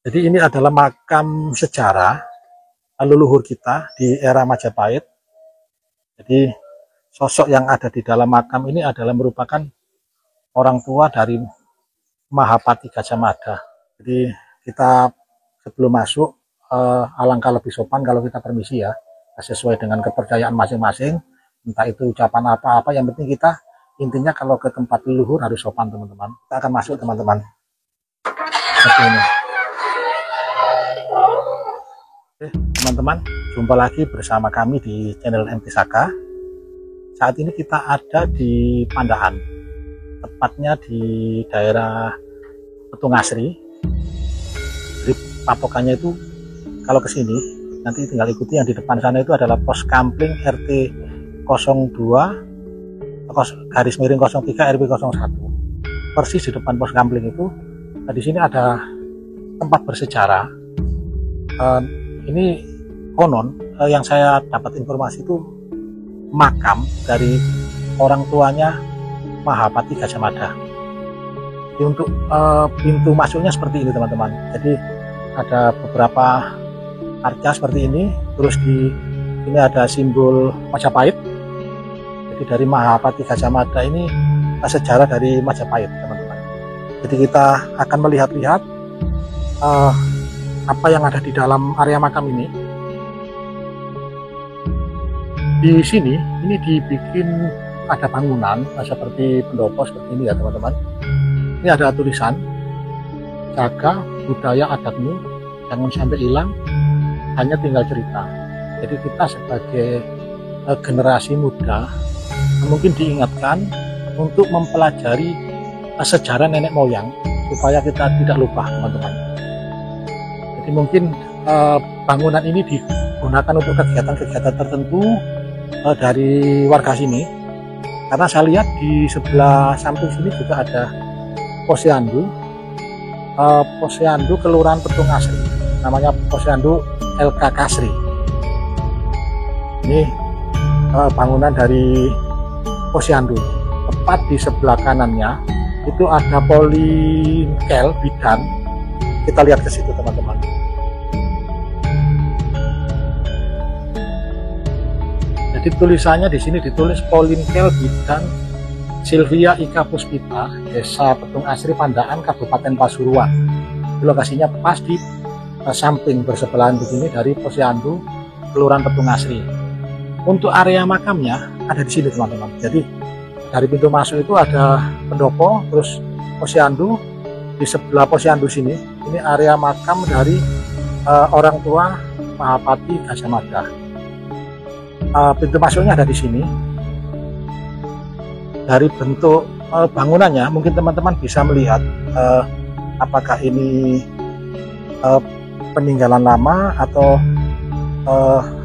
Jadi ini adalah makam sejarah leluhur kita di era Majapahit. Jadi sosok yang ada di dalam makam ini adalah merupakan orang tua dari Mahapati Gajah Mada. Jadi kita sebelum masuk alangkah lebih sopan kalau kita permisi ya, sesuai dengan kepercayaan masing-masing. Entah itu ucapan apa-apa, yang penting kita intinya kalau ke tempat leluhur harus sopan teman-teman. Kita akan masuk teman-teman. Seperti ini. Oke, teman-teman, jumpa lagi bersama kami di channel MT Saka. Saat ini kita ada di Pandaan, tepatnya di daerah Petung Asri. Jadi patokannya itu kalau ke sini nanti tinggal ikuti, yang di depan sana itu adalah pos kampling RT 02 garis miring 03 RW 01. Persis di depan pos kampling itu. Nah, di sini ada tempat bersejarah. Ini konon yang saya dapat informasi itu makam dari orang tuanya Mahapati Gajah Mada. Jadi untuk pintu masuknya seperti ini teman-teman. Jadi ada beberapa arca seperti ini. Terus di ini ada simbol Majapahit. Jadi dari Mahapati Gajah Mada ini sejarah dari Majapahit teman-teman. Jadi kita akan melihat-lihat apa yang ada di dalam area makam ini. Di sini ini dibikin ada bangunan seperti pendopo seperti ini ya teman-teman. Ini ada tulisan, jaga budaya adatmu, jangan sampai hilang, hanya tinggal cerita. Jadi kita sebagai generasi muda mungkin diingatkan untuk mempelajari sejarah nenek moyang supaya kita tidak lupa teman-teman. Jadi mungkin bangunan ini digunakan untuk kegiatan-kegiatan tertentu dari warga sini, karena saya lihat di sebelah samping sini juga ada posyandu Kelurahan Petung Asri, namanya posyandu LK Kasri. Ini bangunan dari posyandu. Tepat di sebelah kanannya itu ada Polinkel Bidan. Kita lihat ke situ teman-teman. Jadi tulisannya di sini ditulis Polinkel Bidan Silvia Ika Puspita, Desa Petung Asri, Pandaan, Kabupaten Pasuruan. Lokasinya pas di samping bersebelahan begini dari posyandu Kelurahan Petung Asri. Untuk area makamnya ada di sini teman-teman. Jadi dari pintu masuk itu ada pendopo, terus posyandu. Di sebelah posyandu sini, ini area makam dari orang tua Mahapati Gajah Mada. Pintu masuknya ada di sini. Dari bentuk bangunannya, mungkin teman-teman bisa melihat apakah ini peninggalan lama atau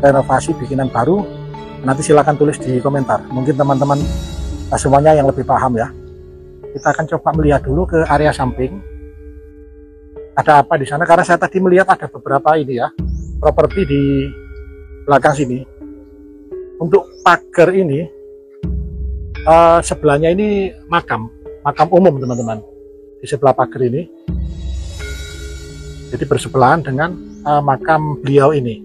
renovasi bikinan baru. Nanti silakan tulis di komentar. Mungkin teman-teman semuanya yang lebih paham ya. Kita akan coba melihat dulu ke area samping. Ada apa di sana? Karena saya tadi melihat ada beberapa ini ya, properti di belakang sini. Untuk pagar ini, sebelahnya ini makam umum teman-teman. Di sebelah pagar ini, jadi bersebelahan dengan makam beliau ini.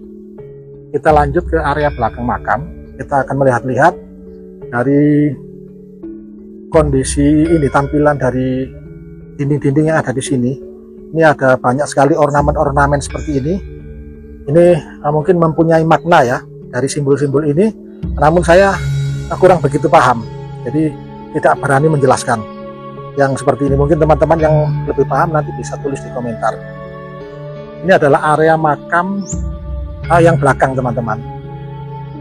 Kita lanjut ke area belakang makam. Kita akan melihat-lihat dari kondisi ini, tampilan dari dinding-dinding yang ada di sini. Ini ada banyak sekali ornamen-ornamen seperti ini. Ini mungkin mempunyai makna ya dari simbol-simbol ini, namun saya kurang begitu paham, jadi tidak berani menjelaskan yang seperti ini. Mungkin teman-teman yang lebih paham nanti bisa tulis di komentar. Ini adalah area makam yang belakang teman-teman.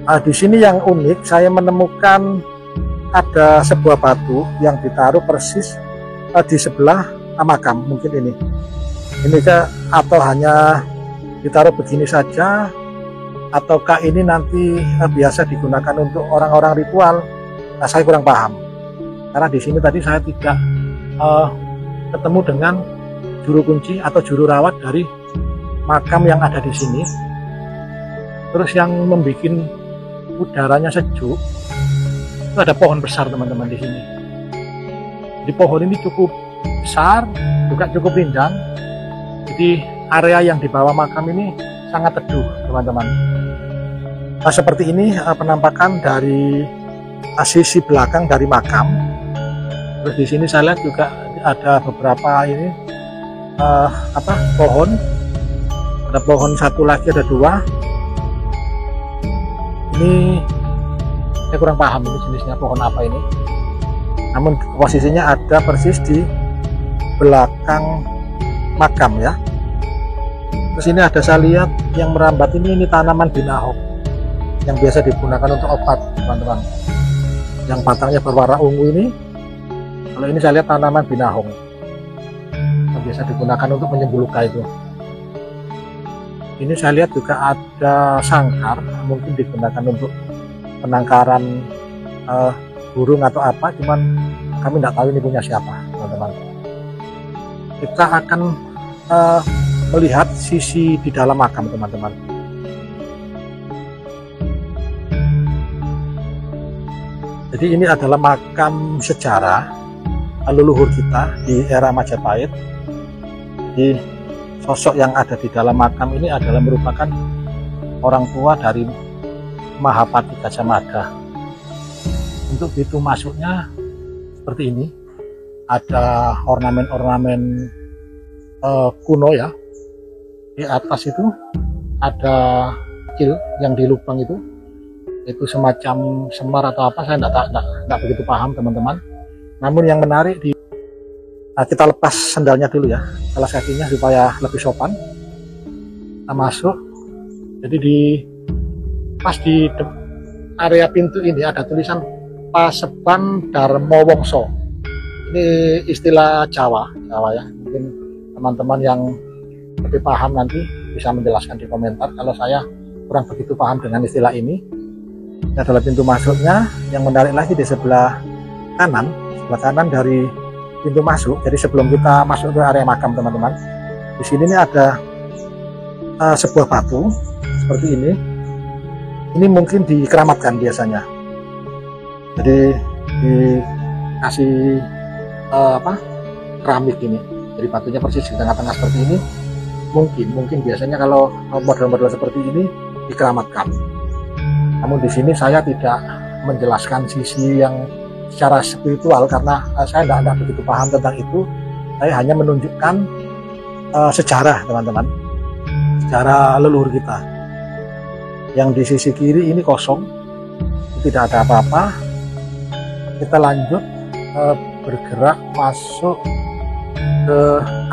Di sini yang unik, saya menemukan ada sebuah batu yang ditaruh persis di sebelah makam. Mungkin ini atau hanya ditaruh begini saja, ataukah ini nanti biasa digunakan untuk orang-orang ritual. Nah, saya kurang paham karena di sini tadi saya tidak ketemu dengan juru kunci atau juru rawat dari makam yang ada di sini. Terus yang membuat udaranya sejuk itu ada pohon besar teman-teman di sini. Di pohon ini cukup besar, juga cukup rindang. Jadi area yang di bawah makam ini sangat teduh, teman-teman. Nah, seperti ini penampakan dari sisi belakang dari makam. Terus di sini saya lihat juga ada beberapa ini pohon. Ada pohon satu lagi, ada dua. Ini saya kurang paham ini jenisnya pohon apa ini. Namun posisinya ada persis di belakang makam ya. Terus ini ada saya lihat yang merambat ini tanaman binahong yang biasa digunakan untuk obat, teman-teman. Yang batangnya berwarna ungu ini, kalau ini saya lihat tanaman binahong yang biasa digunakan untuk menyembuh luka itu. Ini saya lihat juga ada sangkar, mungkin digunakan untuk penangkaran burung atau apa, cuman kami tidak tahu ini punya siapa, teman-teman. Kita akan melihat sisi di dalam makam, teman-teman. Jadi ini adalah makam sejarah leluhur kita di era Majapahit. Jadi sosok yang ada di dalam makam ini adalah merupakan orang tua dari Mahapati Gajah Mada. Untuk pintu masuknya seperti ini, ada ornamen-ornamen kuno ya. Di atas itu ada kecil yang di lubang itu semacam semar atau apa, saya tidak begitu paham, teman-teman. Namun yang menarik kita lepas sendalnya dulu ya, alas kakinya supaya lebih sopan. Kita masuk. Jadi pas di area pintu ini ada tulisan Paseban Darmo Wongso. Ini istilah Jawa ya. Mungkin teman-teman yang lebih paham nanti bisa menjelaskan di komentar. Kalau saya kurang begitu paham dengan istilah ini. Ini adalah pintu masuknya. Yang menarik lagi di sebelah kanan dari pintu masuk. Jadi sebelum kita masuk ke area makam, teman-teman, di sini nih ada sebuah batu seperti ini. Ini mungkin dikeramatkan biasanya. Jadi dikasih keramik ini. Jadi batunya persis di tengah-tengah seperti ini. Mungkin biasanya kalau model-model seperti ini dikeramatkan. Namun di sini saya tidak menjelaskan sisi yang secara spiritual karena saya tidak begitu paham tentang itu. Saya hanya menunjukkan sejarah, teman-teman, sejarah leluhur kita. Yang di sisi kiri ini kosong, tidak ada apa-apa. Kita lanjut bergerak masuk ke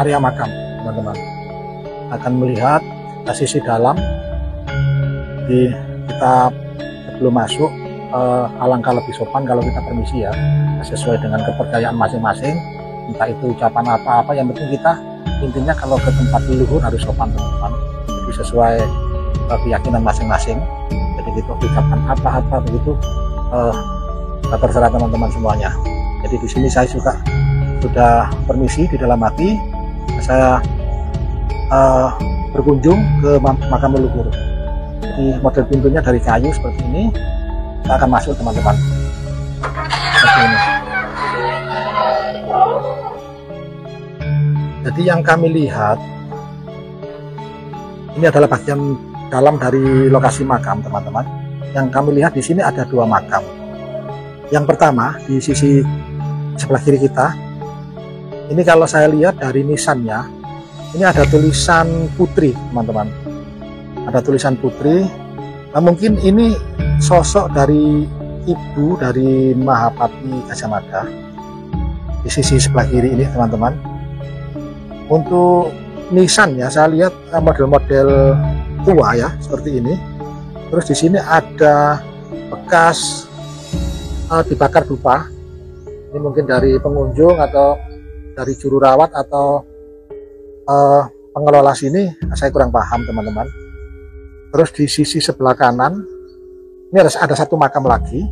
area makam, teman-teman. Akan melihat sisi dalam. Jadi kita sebelum masuk alangkah lebih sopan kalau kita permisi ya, sesuai dengan kepercayaan masing-masing, entah itu ucapan apa-apa, yang penting kita intinya kalau ke tempat leluhur harus sopan, teman-teman. Jadi sesuai keyakinan masing-masing. Jadi kita ucapkan apa-apa begitu terserah teman-teman semuanya. Jadi di sini saya juga sudah permisi di dalam hati, saya berkunjung ke makam leluhur. Jadi model pintunya dari kayu seperti ini. Kita akan masuk, teman-teman. Seperti ini. Jadi yang kami lihat ini adalah bagian dalam dari lokasi makam, teman-teman. Yang kami lihat di sini ada dua makam. Yang pertama di sisi sebelah kiri kita. Ini kalau saya lihat dari nisannya, ini ada tulisan putri, teman-teman. Ada tulisan putri. Nah, mungkin ini sosok dari ibu dari Mahapati Gajah Mada di sisi sebelah kiri ini, teman-teman. Untuk nisannya saya lihat model-model tua ya, seperti ini. Terus di sini ada bekas dibakar dupa. Ini mungkin dari pengunjung atau dari juru rawat atau pengelola sini, saya kurang paham, teman-teman. Terus di sisi sebelah kanan ini ada satu makam lagi.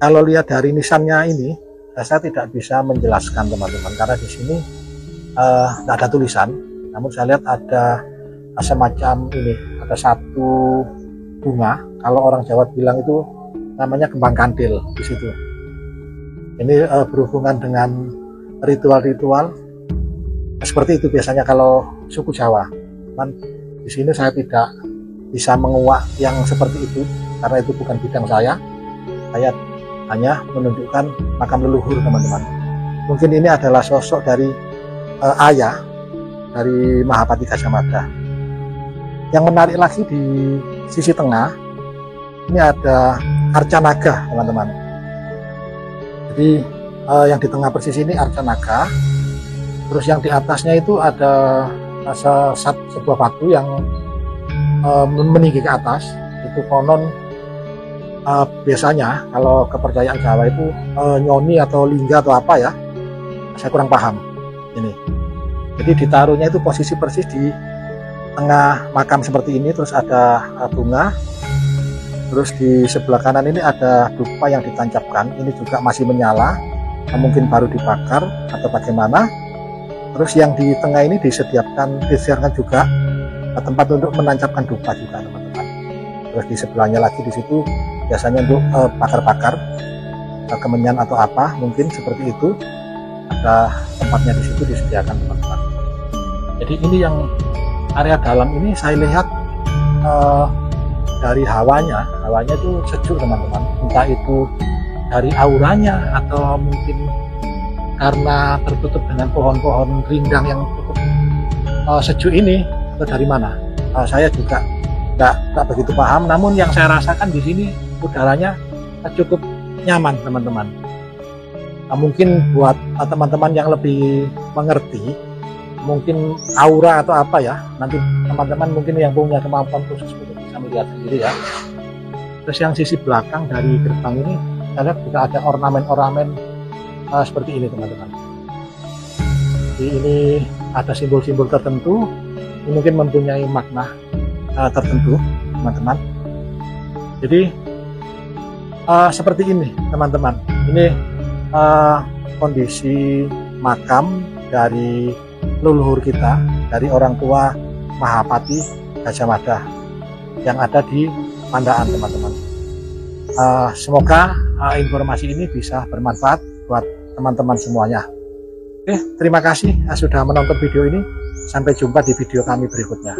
Kalau lihat dari nisannya ini, saya tidak bisa menjelaskan, teman-teman, karena di sini tidak ada tulisan. Namun saya lihat ada semacam ini, ada satu bunga. Kalau orang Jawa bilang itu namanya kembang kandil di situ. Ini berhubungan dengan ritual-ritual Seperti itu biasanya kalau suku Jawa. Cuman di sini saya tidak bisa menguak yang seperti itu karena itu bukan bidang saya. Saya hanya menunjukkan makam leluhur, teman-teman. Mungkin ini adalah sosok dari ayah dari Mahapati Gajah Mada. Yang menarik lagi di sisi tengah ini ada Arcanaga, teman-teman. Jadi yang di tengah persis ini Arcanaga. Terus yang di atasnya itu ada sebuah batu yang meninggi ke atas. Itu konon biasanya kalau kepercayaan Jawa itu nyoni atau lingga atau apa ya, saya kurang paham ini. Jadi ditaruhnya itu posisi persis di tengah makam seperti ini. Terus ada bunga. Terus di sebelah kanan ini ada dupa yang ditancapkan. Ini juga masih menyala, mungkin baru dibakar atau bagaimana. Terus yang di tengah ini disediakan juga tempat untuk menancapkan dupa juga, teman-teman. Terus di sebelahnya lagi di situ biasanya untuk bakar-bakar kemenyan atau apa, mungkin seperti itu. Ada tempatnya di situ disediakan, teman-teman. Jadi ini yang area dalam ini saya lihat dari hawanya itu sejuk, teman-teman. Entah itu dari auranya atau mungkin karena tertutup dengan pohon-pohon rindang yang cukup sejuk ini, atau dari mana? Saya juga tidak begitu paham. Namun yang saya rasakan di sini udaranya cukup nyaman, teman-teman. Mungkin buat teman-teman yang lebih mengerti, mungkin aura atau apa ya, nanti teman-teman mungkin yang punya kemampuan khusus untuk bisa melihat sendiri ya. Terus yang sisi belakang dari gerbang ini saya lihat juga ada ornamen-ornamen seperti ini, teman-teman. Jadi ini ada simbol-simbol tertentu, ini mungkin mempunyai makna tertentu, teman-teman. Jadi seperti ini, teman-teman. Ini kondisi makam dari leluhur kita, dari orang tua Mahapati Gajah Mada yang ada di Pandaan, teman-teman. Semoga informasi ini bisa bermanfaat buat teman-teman semuanya. Oke, terima kasih sudah menonton video ini. Sampai jumpa di video kami berikutnya.